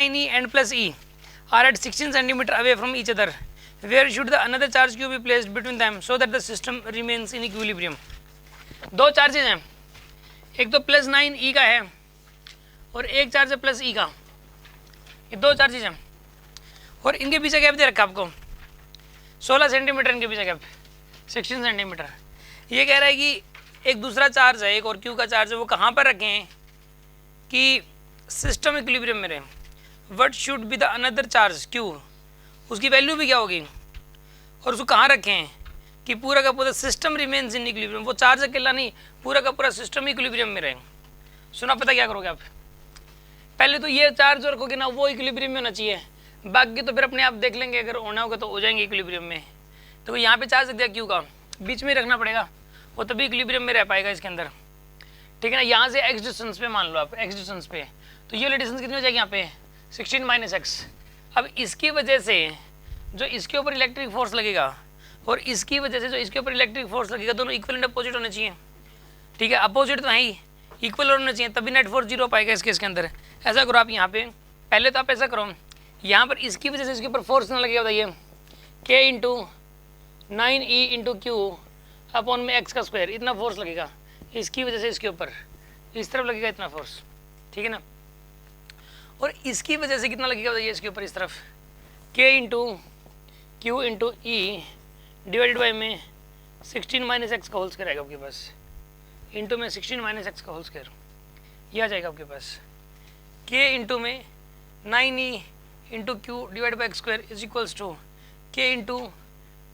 E and plus E are at 16 centimeter away from each other. Where should the another charge q be placed between them so that the system remains in equilibrium? दो charges हैं, एक तो +9 E का है और एक charge है +E का। ये दो चार्जेज हैं और इनके पीछे गैप दे रखा आपको 16 सेंटीमीटर, इनके पीछे गैप 16 सेंटीमीटर। ये कह रहा है कि एक दूसरा चार्ज है, एक और Q का चार्ज है, वो कहाँ पर रखें कि सिस्टम इक्विलिब्रियम में रहे। What should be the another charge Q, उसकी वैल्यू भी क्या होगी और उसको कहाँ रखें कि पूरा का पूरा सिस्टम रिमेन्स इन इक्विलिब्रियम। वो चार्ज अकेला नहीं, पूरा का पूरा सिस्टम इक्विलिब्रियम में रहे। सुना, पता क्या करोगे आप, पहले तो ये चार्ज रखोगे ना, वो इक्विलिब्रियम में होना चाहिए, बाकी तो फिर अपने आप देख लेंगे, अगर होना होगा तो हो जाएंगे इक्विलिब्रियम में। तो यहाँ पे चार्ज रख दिया Q का, बीच में रखना पड़ेगा, वो तभी इक्विलिब्रियम में रह पाएगा इसके अंदर, ठीक है ना। यहाँ से x डिस्टेंस पे मान लो आप, x डिस्टेंस पे, तो ये डिस्टेंस कितनी हो जाएगी यहाँ पे 16 - x। अब इसकी वजह से जो इसके ऊपर इलेक्ट्रिक फोर्स लगेगा और इसकी वजह से जो इसके ऊपर इलेक्ट्रिक फोर्स लगेगा, दोनों इक्वल एंड अपोजिट होने चाहिए, ठीक है। अपोजिट तो है ही, इक्वल होना चाहिए, तभी नेट फोर्स 0 हो पाएगा इस केस के अंदर। ऐसा करो आप यहाँ पे, पहले तो आप ऐसा करो, यहाँ पर इसकी वजह से इसके ऊपर फोर्स ना लगेगा, बताइए k × 9E × Q अपॉन में x का स्क्वायर, इतना फोर्स लगेगा इसकी वजह से इसके ऊपर, इस तरफ लगेगा इतना फोर्स, ठीक है ना। और इसकी वजह से कितना लगेगा बताइए इसके ऊपर, इस तरफ k × Q × E divided by में 16 - x का होल स्क्वायर आएगा आपके पास, इंटू में 16 - x का होल स्क्वायर, ये आ जाएगा आपके पास। k इंटू में 9E × Q divide by x square is equals to k ×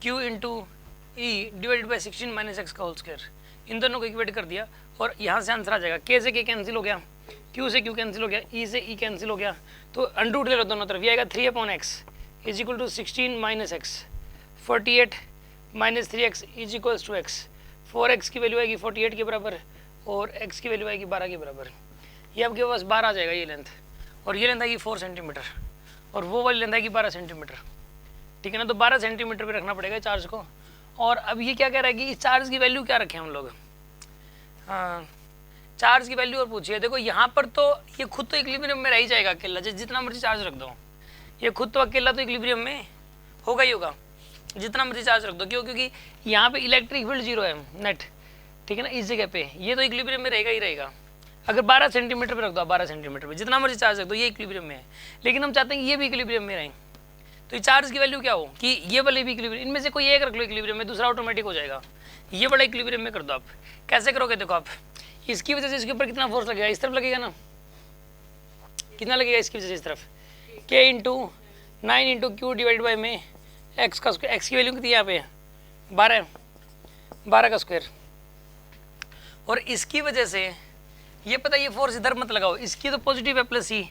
Q × E divided by 16 - x का होल स्क्वायर। इन दोनों को इक्वेट कर दिया और यहाँ से आंसर आ जाएगा, k से k कैंसिल हो गया, q से q कैंसिल हो गया, e से e कैंसिल हो गया, तो अंडरूट ले लो दोनों तरफ, ये आएगा 3/x is equal to 16 - x, 48 - 3x is equals to x। 4x की वैल्यू आएगी 48 के बराबर और x की वैल्यू आएगी 12 के बराबर। ये आपके पास 12 आ जाएगा ये लेंथ, और ये लेंथ आएगी 4 सेंटीमीटर और वो वाली लेंथ आएगी 12 सेंटीमीटर, ठीक है ना। तो 12 सेंटीमीटर पे रखना पड़ेगा चार्ज को। और अब ये क्या कह रहा है कि इस चार्ज की वैल्यू क्या रखें हम लोग, हाँ चार्ज की वैल्यू और पूछिए। देखो यहाँ पर तो ये खुद तो इक्विलिब्रियम में रह ही जाएगा अकेला, जितना मर्जी चार्ज रख दो, ये खुद तो अकेला तो इक्विलिब्रियम में होगा ही होगा, जितना मर्जी चार्ज रख दो। क्यों? क्योंकि यहाँ पे इलेक्ट्रिक फील्ड 0 है नेट, ठीक है ना, इस जगह पे ये तो इक्विलिब्रियम में रहेगा ही रहेगा। अगर 12 सेंटीमीटर पे रख दो, 12 सेंटीमीटर पे जितना मर्जी चार्ज रख दो, ये इक्विलिब्रियम में है। लेकिन हम चाहते हैं कि ये भी इक्विलिब्रियम में रहें, तो ये चार्ज की वैल्यू क्या हो कि ये वाले भी इक्विलिब्रियम, इनमें से कोई एक रख लो इक्विलिब्रियम में, दूसरा ऑटोमेटिक हो जाएगा। ये बड़ा इक्विलिब्रियम में कर दो आप। कैसे करोगे, देखो आप, इसकी वजह से इसके ऊपर कितना फोर्स लगेगा, इस तरफ लगेगा ना, कितना लगेगा इसकी वजह से इस तरफ, k × 9 × Q डिवाइड बाई में x का स्क्वायर, x की वैल्यू कितनी है यहाँ पे 12 का स्क्वायर। और इसकी वजह से ये पता, ये फोर्स इधर मत लगाओ, इसकी तो पॉजिटिव है +E,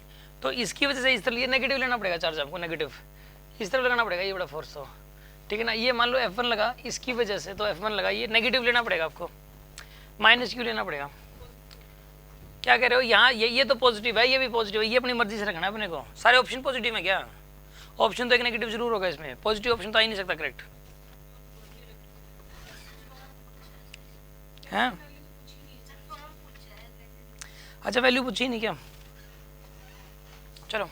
तो इसकी वजह से इस तरफ ये नेगेटिव लेना पड़ेगा चार्ज आपको, नेगेटिव इस तरफ लगाना पड़ेगा, ये बड़ा फोर्स हो, ठीक है ना। ये मान लो F1 लगा इसकी वजह से, तो F1 लगा, ये नेगेटिव लेना पड़ेगा आपको, -Q लेना पड़ेगा। क्या कह रहे हो यहाँ, ये तो पॉजिटिव है, ये भी पॉजिटिव है, ये अपनी मर्जी से रखना है अपने को। सारे ऑप्शन पॉजिटिव है क्या, ऑप्शन तो एक नेगेटिव जरूर होगा इसमें, पॉजिटिव ऑप्शन तो आ ही नहीं सकता करेक्ट है। अच्छा वैल्यू पूछी नहीं क्या, चलो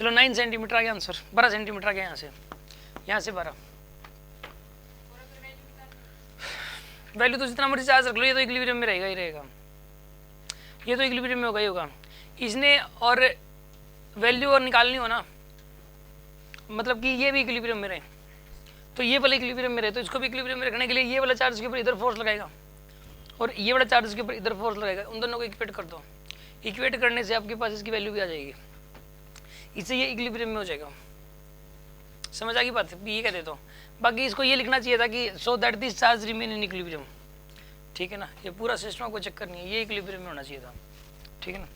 9 सेंटीमीटर आ गया आंसर, 12 सेंटीमीटर आ गया यहाँ से 12। वैल्यू तो जितना मर्जी चार्ज रख लो, ये तो इक्विलिब्रियम में रहेगा ही रहेगा, ये तो इक्विलिब्रियम में होगा ही होगा। इसने और वैल्यू और निकालनी हो ना, मतलब कि ये भी इक्विलिब्रियम में रहे, तो ये वाला इक्विलिब्रियम में रहे, तो इसको भी इक्विलिब्रियम में रखने के लिए ये वाला चार्ज के ऊपर इधर फोर्स लगाएगा और ये वाला चार्ज के ऊपर इधर फोर्स लगाएगा, उन दोनों को इक्वेट कर दो। इक्वेट करने से आपके पास इसकी वैल्यू भी आ जाएगी, इससे ये इक्विलिब्रियम में हो जाएगा। समझ आ गई बात, ये कह देता हूँ। बाकी इसको ये लिखना चाहिए था कि so that this charge remain in equilibrium, ठीक है ना। ये पूरा सिस्टम को चक्कर नहीं है, ये इक्विलिब्रियम में होना चाहिए था, ठीक है ना।